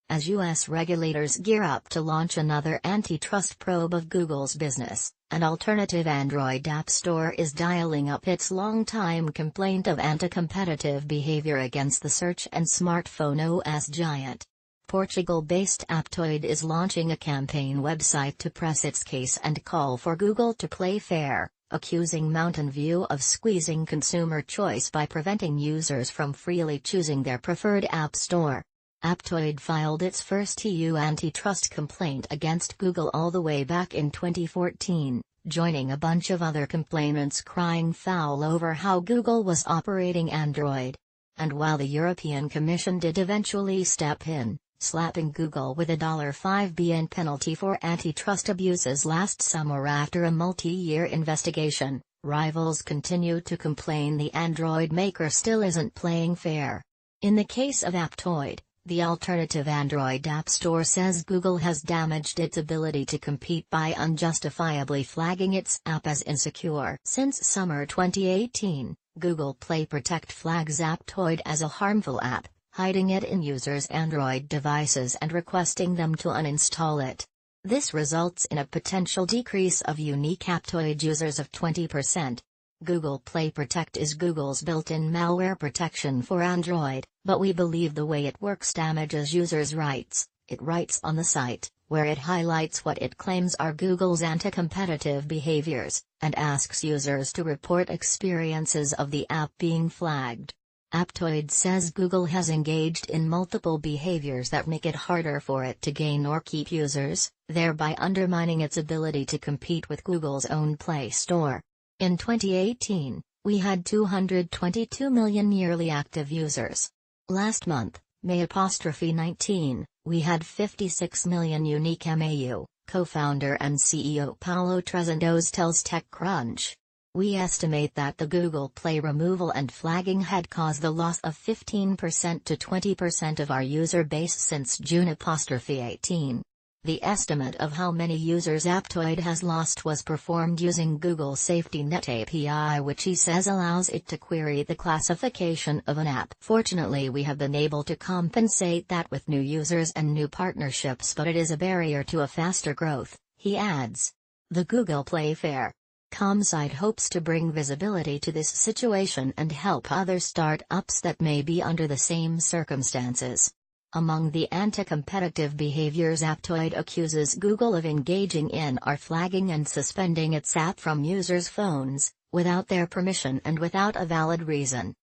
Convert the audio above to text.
as U.S. regulators gear up to launch another antitrust probe of Google's business. An alternative Android app store is dialing up its long-time complaint of anti-competitive behavior against the search and smartphone OS giant. Portugal-based Aptoide is launching a campaign website to press its case and call for Google to play fair, accusing Mountain View of squeezing consumer choice by preventing users from freely choosing their preferred app store. Aptoide filed its first EU antitrust complaint against Google all the way back in 2014, joining a bunch of other complainants crying foul over how Google was operating Android. And while the European Commission did eventually step in, slapping Google with a $5 billion penalty for antitrust abuses last summer after a multi-year investigation, rivals continue to complain the Android maker still isn't playing fair. In the case of Aptoide, the alternative Android app store says Google has damaged its ability to compete by unjustifiably flagging its app as insecure. Since summer 2018, Google Play Protect flags Aptoide as a harmful app, hiding it in users' Android devices and requesting them to uninstall it. This results in a potential decrease of unique Aptoide users of 20%. Google Play Protect is Google's built-in malware protection for Android, but we believe the way it works damages users' rights. It writes on the site, where it highlights what it claims are Google's anti-competitive behaviors, and asks users to report experiences of the app being flagged. Aptoide says Google has engaged in multiple behaviors that make it harder for it to gain or keep users, thereby undermining its ability to compete with Google's own Play Store. In 2018, we had 222 million yearly active users. Last month, May-19, we had 56 million unique MAU, co-founder and CEO Paulo Trezendos tells TechCrunch. We estimate that the Google Play removal and flagging had caused the loss of 15% to 20% of our user base since June-18. The estimate of how many users Aptoide has lost was performed using Google's Safety Net API, which he says allows it to query the classification of an app. Fortunately, we have been able to compensate that with new users and new partnerships, but it is a barrier to a faster growth, he adds. The Google Play Fair.com site hopes to bring visibility to this situation and help other startups that may be under the same circumstances. Among the anti-competitive behaviors Aptoide accuses Google of engaging in are flagging and suspending its app from users' phones, without their permission and without a valid reason.